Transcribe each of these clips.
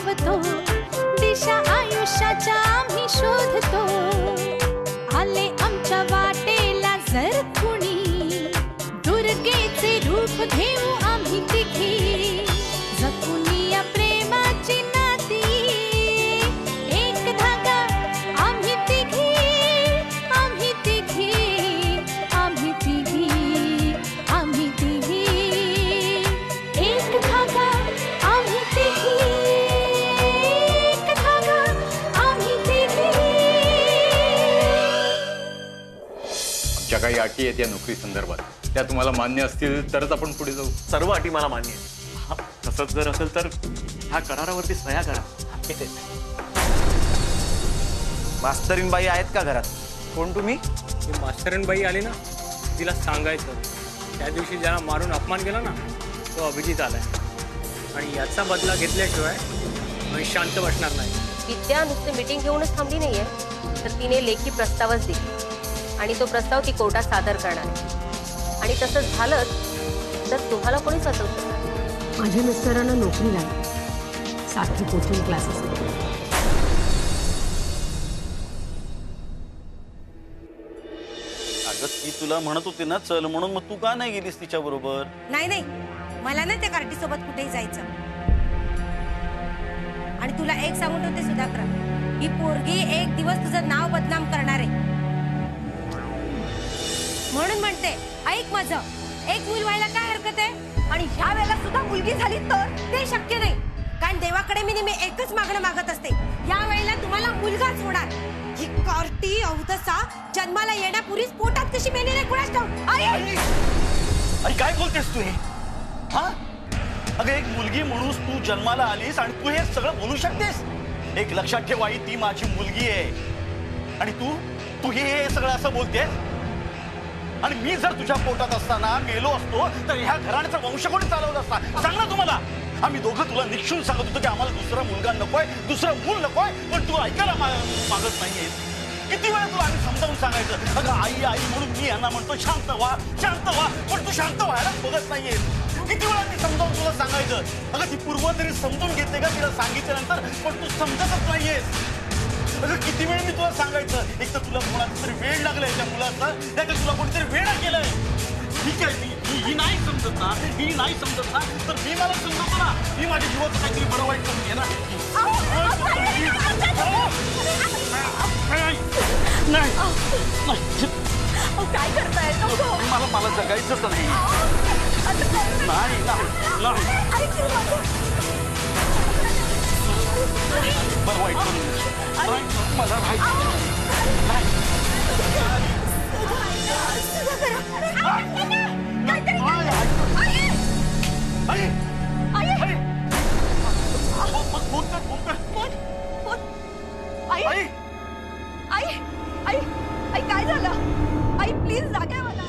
धावतो, दिशा आयुष्याच्या आम्ही शोधतो. आले आमच्या वाटेला जर कुणी, दुर्गेचे रूप घेऊ आम्ही तिघी. जपून या प्रेमाची नाती, एक धागा आम्ही तिघी, आम्ही तिघी, आम्ही तिघी, आम्ही तिघी. एक धागा आम्ही तिघी, एक धागा आम्ही तिघी. ज्या काही अटी आहेत या नोकरी संदर्भात त्या तुम्हाला मान्य असतील तरच आपण पुढे जाऊ. सर्व अटी मला मान्य आहे. तसंच जर असेल तर ह्या करारावरती सह्या करा. मास्तरीन बाई आहेत का घरात? कोण तुम्ही? ती मास्तरीन बाई आली ना, तिला सांगायचं त्या दिवशी ज्याला मारून अपमान केला ना तो अभिजित आलाय आणि याचा बदला घेतल्याशिवाय मी शांत बसणार नाही. विद्या नुसती मीटिंग घेऊनच थांबली नाहीये, तर तिने लेखी प्रस्तावच दिला आणि तो प्रस्ताव ती कोर्टात सादर करणार आहे. आणि तसंच झालंच तर तुम्हाला कोणी वाचवतं? माझ्या मिस्टरांना नोकरी लागली, सारखी कोचिंग क्लासेस. अगं ती तुला म्हणत होती ना चल म्हणून, मग तू का नाही गेलीस तिच्या बरोबर? नाही नाही, मला ना त्या कार्टी सोबत कुठेही जायचं. आणि तुला एक सांगून ठेवते सुधाकर, ही पोरगी एक दिवस तुझं नाव बदनाम करणार आहे. म्हणून म्हणते ऐक माझं, एक मूल व्हायला काय हरकत आहे. आणि ह्या वेळेला सुद्धा मुलगी झाली तर ते शक्य नाही, कारण देवाकडे मी नेहमी एकच मागणं मागत असते. या वेळेला तुम्हाला मुलगाच होणार. ही कार्टी अवधसा जन्माला येण्यापूर्वीच पोटात कशी मेली नाही कुणास ठाऊक. अरे काय बोलतेस तू हे? हा अगं एक मुलगी म्हणून तू जन्माला आलीस आणि तू हे सगळं बोलू शकतेस? एक लक्षात ठेव आई, ती माझी मुलगी आहे आणि तू हे सगळं असं बोलतेस. आणि मी जर तुझ्या पोटात असताना मेलो असतो तर ह्या घराण्याचा वंश कोणी चालवला असता? सांग ना तुम्हाला. आम्ही दोघं तुला निक्षून सांगत होतो की आम्हाला दुसरा मुलगा नकोय, दुसरं मूल नकोय, पण तू ऐकायला मागत नाहीये. किती वेळा तुला आम्ही समजावून सांगायचं, अगं आई आई म्हणून मी यांना म्हणतो शांत व्हा शांत व्हा, पण तू शांत व्हायला बघत नाहीये. किती वेळा मी समजावून तुला सांगायचं, अगं ती पूर्व तरी समजून घेते का तिला सांगितल्यानंतर, पण तू समजतच नाहीयेस. अगं किती वेळ मी तुला सांगायचं, एक तर तुला कोणाचा तरी वेळ लागलाय त्या मुलाचा, त्याच्यात तुला कोणीतरी वेळा केलाय. ठीक आहे, ही नाही समजत ना, ही नाही समजत ना, तर मी मला समजवतो ना. मी माझ्या जीवाचं काहीतरी बरं वाईट करून घे ना. काय करताय? मला जगायचंच नाही. बरं वाईट करून मला आई काय झालं? आई प्लीज जागा मला.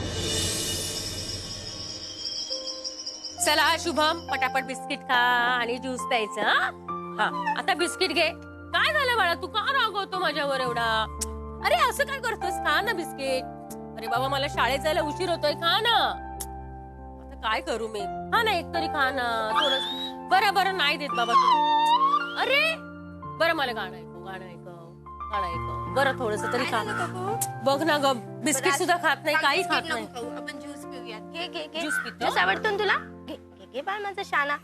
चला शुभम, पटापट बिस्किट खा आणि ज्यूस प्यायचं. हा आता बिस्किट घे. काय झालं बाळा, तू का रागवतो माझ्यावर एवढा? अरे असं काय करतोस, खा ना बिस्किट. अरे बाबा मला शाळेत जायला उशीर होतोय, खा ना. आता काय करू मी? हा ना एक तरी खा ना थोडं. बरं नाही देत बाबा तू. अरे बरं मला गाणं ऐकव बरं थोडस तरी खा. बघ ना ग, बिस्किट सुद्धा खात नाही, काही खात नाही. आपण ज्यूस पिऊयात. घे ज्यूस पितो. ज्यूस आवडतो तुला? घे बाळ माझा शाना.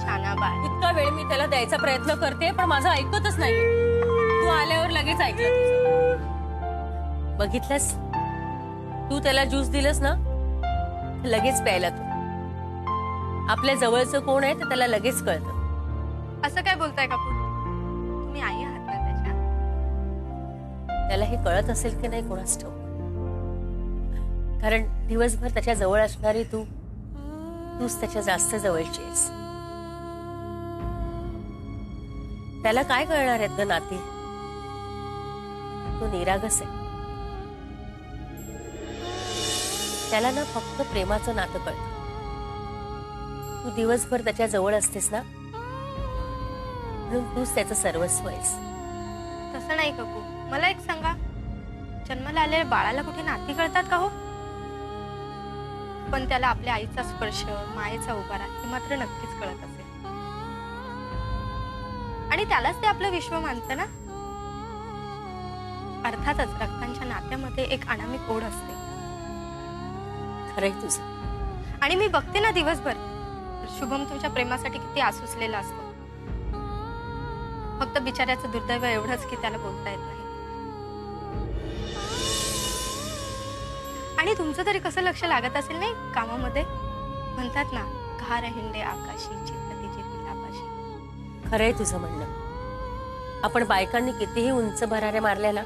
शाना बाळ. इतका वेळ मी त्याला द्यायचा प्रयत्न करते पण माझं ऐकतच नाहीये. तू आल्यावर लगेच ऐकलं तुझं. बघितलंस, तू त्याला ज्यूस दिलंस ना लगेच प्यायला. तू आपल्या जवळचं कोण आहे ते त्याला लगेच कळतं. असं काय बोलताय काकू? तुम्ही आई आहात ना त्याच्या? त्याला हे कळत असेल की नाही कोणास ठाऊक, कारण दिवसभर त्याच्या जवळ असणारी तूच त्याच्या जास्त जवळची आहेस. त्याला काय कळणार आहेत ग नाती? तो निरागस आहे. त्याला ना फक्त प्रेमाचं नातं कळतं. तू दिवसभर त्याच्या जवळ असतेस ना, म्हणून तूच त्याचं सर्वस्व आहेस. तसं नाही काकू, मला एक सांगा, जन्माला आलेल्या बाळाला कुठे नाती कळतात का हो? पण त्याला आपल्या आईचा स्पर्श, मायेचा उभारा हे मात्र नक्कीच कळत असेल. आणि त्यालाच ते आपलं विश्व मानतं ना. अर्थातच रक्तांच्या नात्यामध्ये एक अनामिक ओढ असते. खरंय तुझं. आणि मी बघते ना दिवसभर शुभम तुमच्या प्रेमासाठी किती आसुसलेला असतो. फक्त बिचाऱ्याचं दुर्दैव एवढंच की त्याला बोलता येत नाही. आणि तुमचं तरी कसं लक्ष लागत असेल नाही कामामध्ये. म्हणतात ना घार हिंडे आकाशी चित्त तिची तिलापाशी. खरंय तुझं म्हणणं. आपण बायकांनी कितीही उंच भराऱ्या मारल्या ना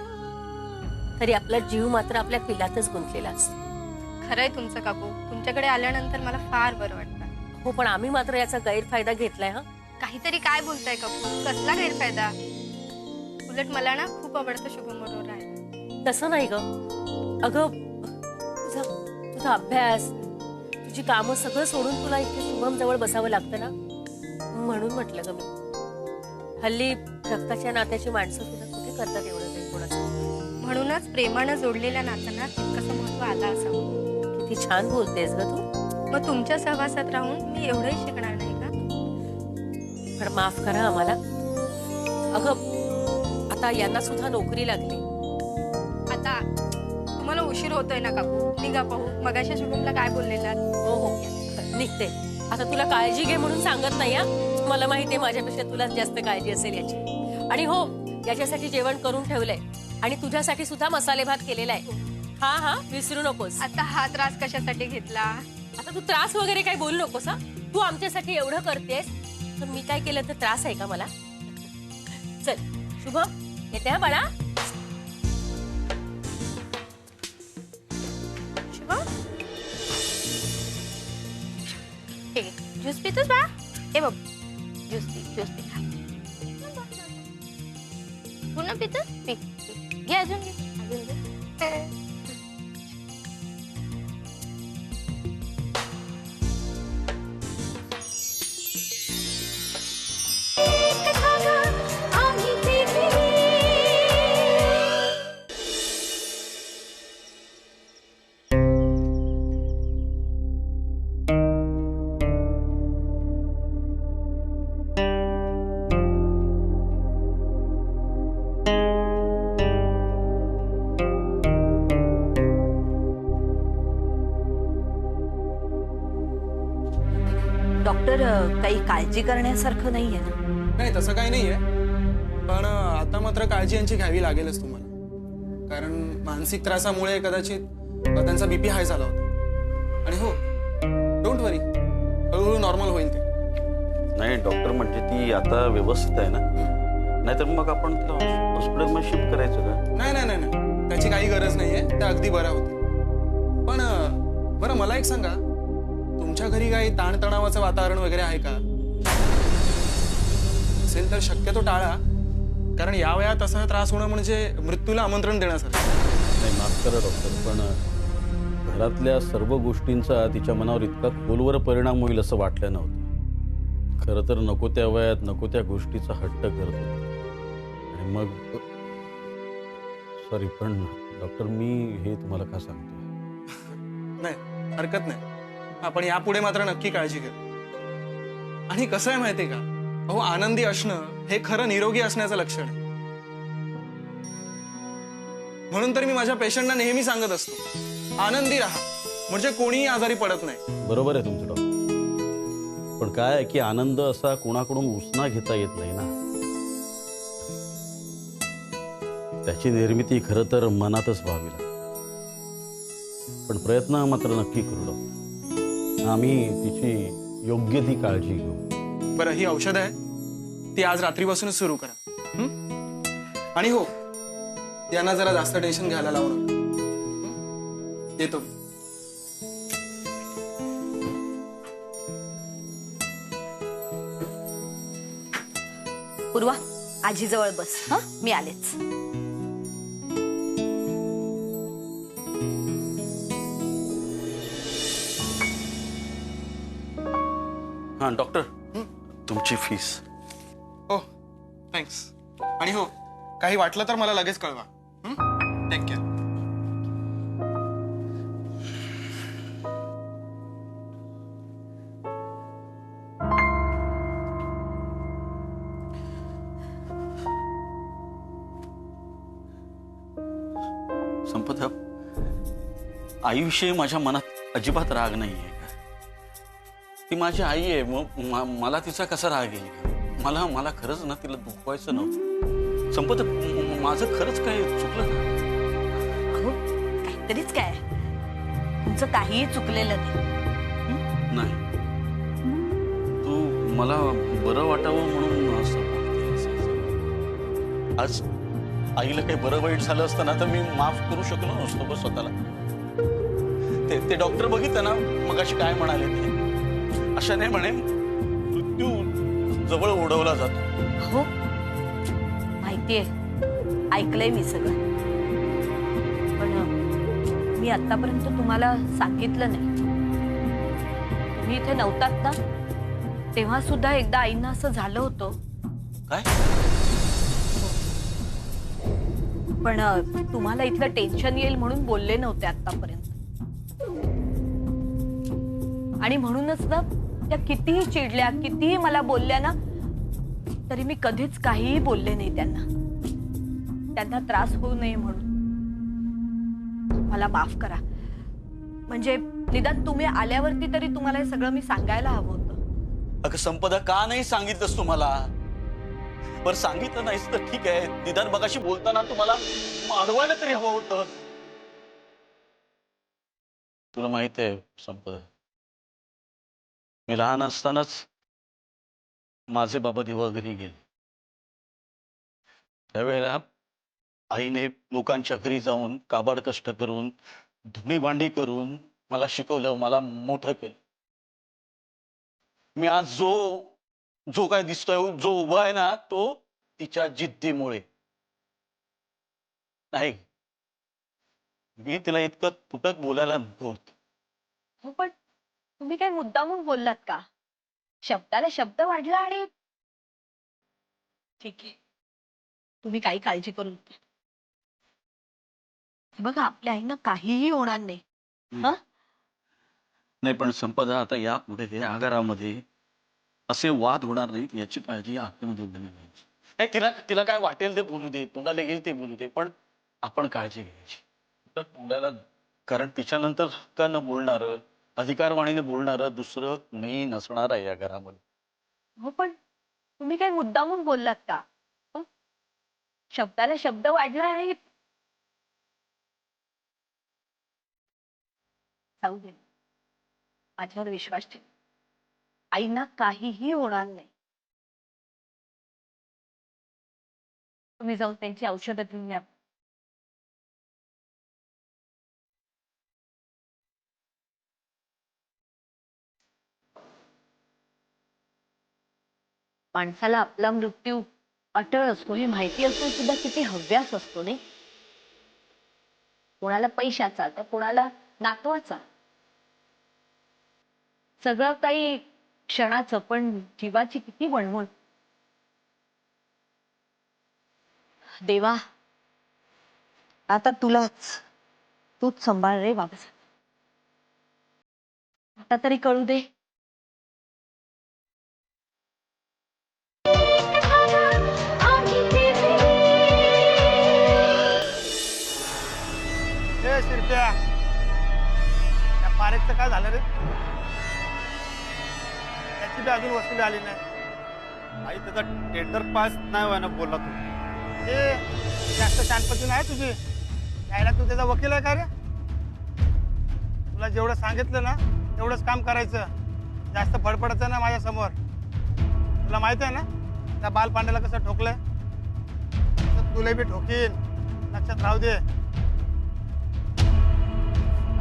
तरी आपला जीव मात्र आपल्या पिलातच गुंतलेला असतो. खरंय तुमचं काकू. तुमच्याकडे आल्यानंतर मला फार बरं वाटतं. हो, पण आम्ही मात्र याचा गैरफायदा घेतलाय. हा, काहीतरी काय बोलताय काकू. कसला गैरफायदा. उलट मला ना खूप आवडतं शुभम बरोबर आहे. तसं नाही ग. अगं तुझा अभ्यास तुझी कामं सगळं सोडून तुला इथे शुभम जवळ बसावं लागतं ना, म्हणून म्हटलं ग मी. हल्ली रक्ताच्या नात्याची माणसं सुद्धा कुठे करतात एवढं काही कोणाचं. म्हणूनच प्रेमानं जोडलेल्या नात्यांना तितकंसं महत्व आलं असावं. किती छान बोलतेस ग तू. मग तुमच्या सहवासात राहून मी एवढंही शिकणार नाही का. पण माफ करा आम्हाला. अगं आता यांना सुद्धा नोकरी लागली. आता तुम्हाला उशीर होतोय ना काकू. निघा पाहू. मगाशी शुभमला काय बोललेला. हो हो निघते. आता तुला काळजी घे म्हणून सांगत नाही. हा, मला माहितीये माझ्यापेक्षा तुला जास्त काळजी असेल याची. आणि हो, याच्यासाठी जेवण करून ठेवलंय आणि तुझ्यासाठी सुद्धा मसाले भात केलेला आहे. हा हा, विसरू नकोस. आता हा त्रास कशासाठी घेतला. आता तू त्रास वगैरे काही बोलू नकोस. हा, तू आमच्यासाठी एवढं करतेस तर मी काय केलं तर त्रास आहे का मला. चल शुभम, येते हा बाळा. शुभम ठीक आहे. ज्यूस पितोस बाळा. हे बघ ज्यूस पी. Juice P. पूर्ण पितोस. पी घे. अजून घे. अजून घे. डॉक्टर, काही काळजी करण्यासारखं नाहीये ना. नाही तसं काही नाहीये. पण आता मात्र काळजी यांची घ्यावी लागेलच तुम्हाला. कारण मानसिक त्रासामुळे कदाचित त्यांचा बीपी हाय झाला होता. आणि हो, डोंट वरी, हळूहळू नॉर्मल होईल ते. नाही डॉक्टर, म्हणजे ती आता व्यवस्थित आहे ना. नाहीतर मग आपण तिला हॉस्पिटलमध्ये शिफ्ट करायचं का. नाही नाही नाही नाही, त्याची काही गरज नाहीये. त्या अगदी बऱ्या होतील. पण बरं मला एक सांगा, तुमच्या घरी काही ताणतणावाचं वातावरण वगैरे आहे का. असेल तर शक्यतो टाळा. कारण या वयात असा त्रास होणं म्हणजे मृत्यूला आमंत्रण देण्यासारखं. नाही माफ करा डॉक्टर, पण घरातल्या सर्व गोष्टींचा तिच्या मनावर इतका खोलवर परिणाम होईल असं वाटलं नव्हतं. खरं तर नको त्या वयात नको त्या गोष्टीचा हट्ट करत होतो. आणि मग सॉरी, पण डॉक्टर मी हे तुम्हाला का सांगतो. नाही हरकत नाही. आपण यापुढे मात्र नक्की काळजी घेऊ. आणि कसं आहे माहितीये का, अहो आनंदी असणं हे खरं निरोगी असण्याचं लक्षण आहे. म्हणून तर मी माझ्या पेशंटना नेहमी सांगत असतो, आनंदी राहा, म्हणजे कोणीही आजारी पडत नाही. बरोबर आहे तुमचं डॉक्टर. पण काय आहे की आनंद असा कोणाकडून उसना घेता येत नाही ना. त्याची निर्मिती खरं तर मनातच व्हावी लागते. पण प्रयत्न मात्र नक्की करू डॉक्टर. आम्ही तिची योग्य ती काळजी घेऊ. बरं, ही औषध आहे ती आज रात्रीपासूनच सुरू करा. आणि हो, यांना जरा जास्त टेन्शन घ्यायला लावू नका. येतो. पूर्वा, आजीजवळ बस. हा, मी आलेच. हा डॉक्टर, तुमची फीस. हो थँक्स. आणि हो, काही वाटलं तर मला लगेच कळवा. Take care. संपदा, आईविषयी माझ्या मनात अजिबात राग नाही आहे का? ती माझी आई आहे, मग मला तिचा कसा राग येईल? मला खरंच ना तिला दुखवायचं नव्हतं. संपदा, माझं खरंच काही चुकलं का? अहो, काहीतरीच काय, तुमचं काहीही चुकलेलं नाही. नाही, तू मला बरं वाटावं म्हणून असं बोलतेस. आज आईला काही बरं वाईट झालं असतं ना तर मी माफ करू शकलो नसतो बस स्वतःला. ते डॉक्टर बघितलं ना मगाशी काय म्हणाले ते, अशा नाही म्हणे मृत्यू जवळ ओढवला जातो. हो, माहितीये, ऐकलंय मी सगळं. पण मी आतापर्यंत तुम्हाला सांगितलं नाही. तुम्ही इथे नव्हतात ना, तेव्हा सुद्धा एकदा आईंना असं झालं होतं. काय? पण तुम्हाला इथलं टेन्शन येईल म्हणून बोलले नव्हते आतापर्यंत. आणि म्हणूनच ना त्या कितीही चिडल्या, कितीही मला बोलल्या ना, तरी मी कधीच काहीही बोलले नाही त्यांना त्रास होऊ नये म्हणून. मला माफ करा. म्हणजे निदान तुम्ही आल्यावरती तरी तुम्हाला हे सगळं मी सांगायला हवं होतं. अगं संपदा, का नाही सांगितलंस तू मला? बरं, सांगितलं नाहीस तर ठीक आहे. निदान मगाशी बोलताना तुम्हाला मारवायला तरी हवं होतं. तुला माहित आहे संपदा, मी लहान असतानाच माझे बाबा देवाघरी गेले. त्यावेळेला आईने लोकांच्या घरी जाऊन काबाड कष्ट करून धुणी भांडी करून मला शिकवलं, मला मोठं केलं. मी आज जो काय दिसतोय, जो उभा आहे ना, तो तिच्या जिद्दीमुळे. नाही, मी तिला इतकं तुटक बोलायला नको होतं. हो, पण तुम्ही काय मुद्दामून बोललात का? शब्दाला शब्द वाढला आणि ठीक आहे, तुम्ही काही काळजी करू नका. बघा, आपल्या आईनं काहीही होणार नाही. नाही, पण संपदा, आता यापुढे ते आगारामध्ये असे वाद होणार नाहीत याची काळजी आतमध्ये नाही. तिला काय वाटेल ते बोलू दे, तोंडाला येईल ते बोलू दे, पण आपण काळजी घ्यायची. तर तोंडाला, कारण तिच्यानंतर का न बोलणार, अधिकारवाणीने बोलणार दुसरं मी नसणार आहे या घरामध्ये. हो, पण तुम्ही काय मुद्दामून बोललात का? शब्दाला शब्द वाढला आहे. जाऊ दे, माझ्यावर विश्वास ठेव. आईना काहीही होणार नाही. तुम्ही जाऊन त्यांची औषधं घेऊन या. माणसाला आपला मृत्यू अटळ असतो हे माहिती असून सुद्धा किती हव्यास असतो नाही. कोणाला पैशाचा, तर कोणाला नातवाचा. सगळं काही क्षणाचं, पण जीवाची किती वणवण. देवा, आता तूच सांभाळ रे बाबा. आता तरी कळू दे. शिरप्या, त्या पारेखचं काय झालं रे? त्याची बी अजून वसुली आली नाही. आई, त्याचा टेंडर पास नाही व्हायला बोलला तू. ए, जास्त शानपती नाही तुझी. यायला तू त्याचा वकील आहे का रे? तुला जेवढं सांगितलं ना तेवढंच काम करायचं. जास्त फडफडायचं ना माझ्या समोर. तुला माहित आहे ना त्या बालपांड्याला कसं ठोकलंय, तर तुला बी ठोकीन, लक्षात राहू दे.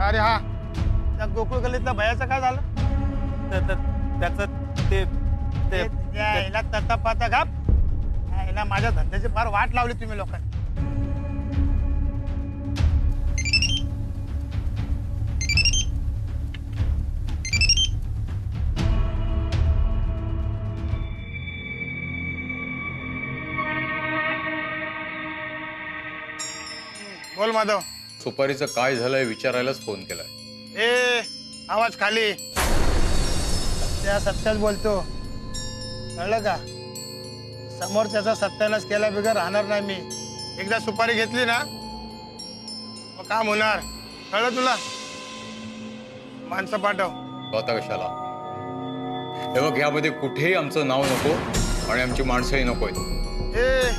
अरे हा, त्या गोकुळ गल्लीतल्या भयाचं काय झालं? त्याचं ते यायला तता पाता घाप. यायला माझ्या धंद्याची फार वाट लावली तुम्ही लोकांनी. बोल माधव. सुपारीचं काय झालंय विचारायलाच फोन केलाय. ए, आवाज खाली. त्या सत्याच बोलतो, कळलं का? समोर त्याचा सत्यानाश केला बिगर राहणार नाही मी. एकदा सुपारी घेतली ना मग काम होणार कळलं तुला? माणसं पाठव. तो आता कशाला? हे बघ, यामध्ये कुठेही आमचं नाव नको आणि आमची माणसंही नको आहेत. ए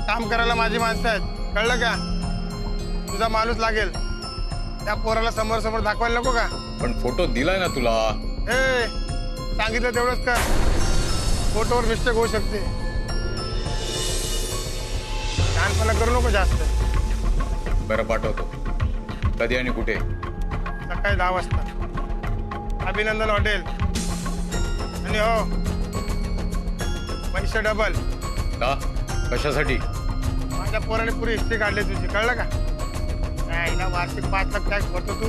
काम करायला माझी माणसं आहेत, कळलं का? तुझा माणूस लागेल. त्या पोराला समोर समोर दाखवायला नको का? पण फोटो दिलाय ना तुला. ए सांगितलं तेवढंच कर. फोटोवर मिस्टेक होऊ शकते. लहानपणा करू नको जास्त. बरं, पाठवतो. कधी आणि कुठे? सकाळी 10 वाजता अभिनंदन हॉटेल. आणि हो, पैसे डबल. का? कशासाठी? माझ्या पोराने पुरी हिस्ट्री काढली तुझी, कळलं का? नाही ना, वार्षिक 5 लाख टॅक्स भरतो तू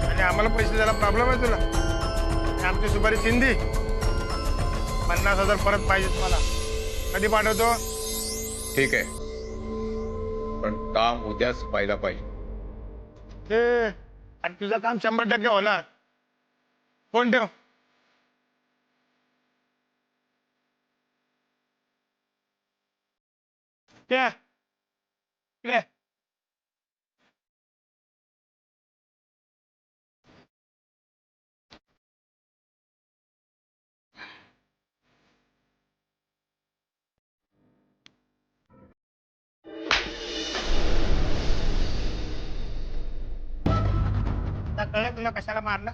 आणि आम्हाला पैसे द्यायला प्रॉब्लेम आहे तुला. आमची सुपारी चिंदी. 50,000 परत पाहिजेत मला. कधी पाठवतो? ठीक आहे, पण काम उद्याच पाहिला पाहिजे. आणि तुझं काम 100% होणार. फोन ठेव. क्या इकडे. कळलं तुला कशाला मारलं?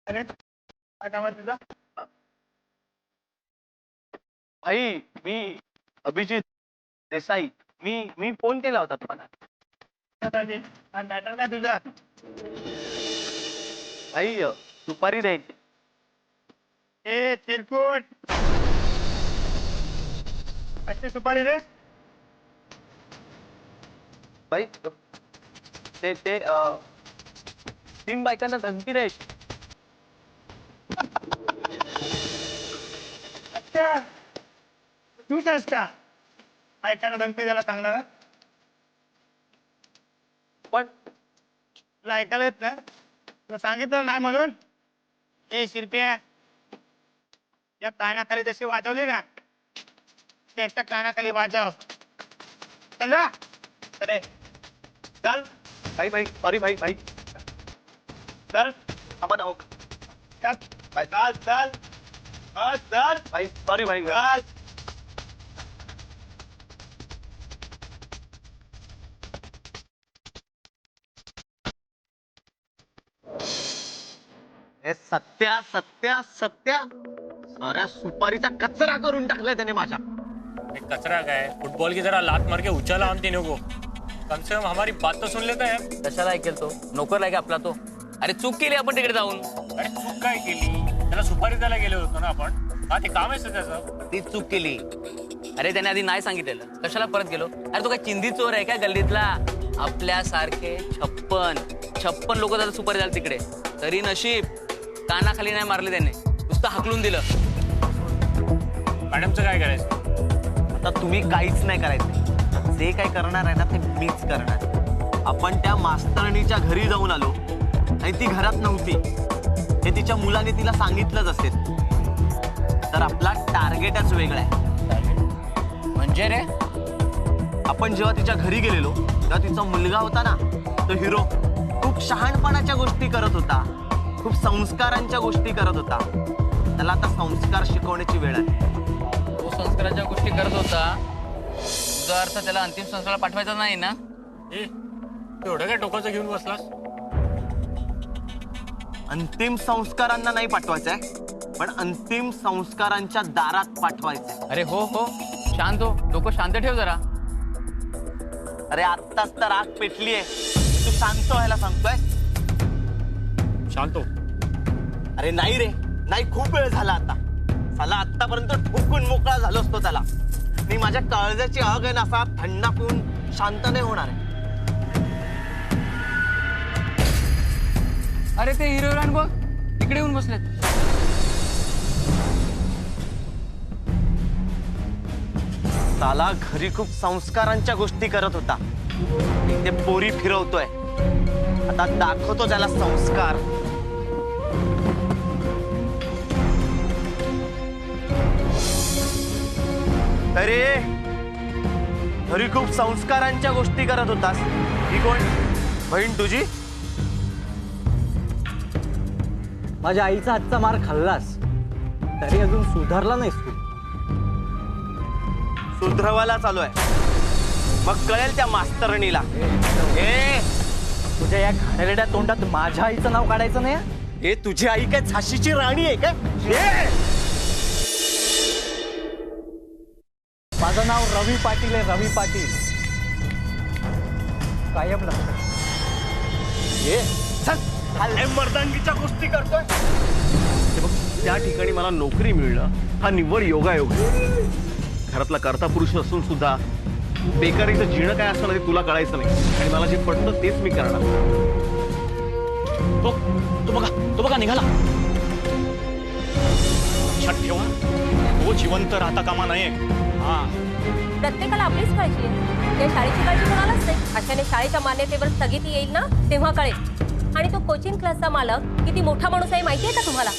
अरे काय काम आहे तुझं? भाई मी अभिजित देसाई. मी फोन केला होता तुम्हाला. मॅटर काय तुझा? भाई सुपारी द्यायची. ए तिरकुट, अशी सुपारी रे. भाई ते 3 बायकांना धमकी द्यायची. अच्छा, तूच आहेस का ऐकायला धमकी द्यायला सांगणार? पण तुला ऐकायला येत ना? तुला सांगितलं नाही म्हणून. ए शिरप्या, या कानाखाली जशी वाजवली ना, त्याच्या कानाखाली वाजव. चला अरे चल. भाई सॉरी भाई चल आपण आहो. चल चल चल चल. भाई सॉरी भाई. चल. सत्या सत्या सत्या साऱ्या सुपारीचा कचरा करून टाकलाय त्याने माझ्या. कचरा काय? फुटबॉल की जरा लात मार के उछाला हम तीनों को. कम से कम हमारी बात तो सुन लेता है. कशाला ऐकेल तो? नोकर लागे आपला तो. अरे चूक केली आपण तिकडे जाऊन. अरे चूक काय केली? त्याला सुपारी द्यायला गेलो होतो ना आपण. हा, ते काम आहे त्याचं. ती चूक केली. अरे त्याने आधी नाही सांगितलेलं, कशाला परत गेलो? अरे तो काय चिंदी चोर आहे काय गल्लीतला? आपल्यासारखे 56 लोक त्याला सुपारी द्याल तिकडे. तरी नशीब कानाखाली नाही मारले त्याने, नुसतं हाकलून दिलं. मॅडमचं काय करायचं? आता तुम्ही काहीच नाही करायचं. जे काय करणार आहे ना ते मीच करणार. आपण त्या मास्तरणीच्या घरी जाऊन आलो आणि ती घरात नव्हती हे तिच्या मुलाने तिला सांगितलंच असेल, तर आपला टार्गेटच वेगळा आहे. म्हणजे रे, आपण जेव्हा तिच्या घरी गेलेलो तेव्हा तिचा मुलगा होता ना, तो हिरो, खूप शहाणपणाच्या गोष्टी करत होता, खूप संस्कारांच्या गोष्टी करत होता. त्याला आता संस्कार शिकवण्याची वेळ आहे. तो संस्काराच्या गोष्टी करत होता, तुझा अर्थ त्याला अंतिम संस्काराला पाठवायचा नाही ना? एवढं काय टोकाचं घेऊन बसलास? अंतिम संस्कारांना नाही पाठवायचंय, पण अंतिम संस्कारांच्या दारात पाठवायचंय. अरे हो हो, शांत हो, डोकं शांत ठेव जरा. अरे आत्ताच तर आग पेटलीये, तू शांत व्हायला सांगतोय? शांत हो. अरे नाही रे, नाही, खूप वेळ झाला आता. साला आतापर्यंत ठोकून मोकळा झालो असतो त्याला. मी माझ्या काळजाची आग आहे ना, असा थंडा पिऊन शांत नाही होणार आहे. अरे ते हिरोईन बघ तिकडे येऊन बसलेत. साला घरी खूप संस्कारांच्या गोष्टी करत होता, ते पोरी फिरवतोय. आता दाखवतो त्याला संस्कार. अरे घरी खूप संस्कारांच्या गोष्टी करत होतास. ही कोण बहीण तुझी? माझ्या आईचा हातचा मार खाल्लास तरी अजून सुधारला नाहीस तू. सुधरवायला चालू आहे, मग कळेल त्या मास्तरणीला. ए तुझ्या या घाणेरड्या तोंडात माझ्या आईचं नाव काढायचं नाही. हे तुझी आई काय झाशीची राणी आहे काय? माझं नाव रवी पाटील आहे, रवी पाटील. कायम लक्षात. ये चल, मर्दांगीच्या गोष्टी करतोय. त्या ठिकाणी मला नोकरी मिळणं हा निव्वळ योगायोग आहे. घरातला कर्ता पुरुष असून सुद्धा बेकारीचं जीणं काय असतं ना ते तुला कळायचं नाही, आणि मला जे पडतं तेच मी करणार. तो बघा निघाला. लक्षात ठेवा, तो जिवंत राहता कामा नये. प्रत्येकाला आपलीच काळजी आहे, या शाळेची काळजी कोणालाच नाही. अशाने शाळेच्या मान्यतेवर स्थगिती येईल ना तेव्हा कळेल. आणि तो कोचिंग क्लासचा मालक किती मोठा माणूस आहे माहिती आहे का तुम्हाला?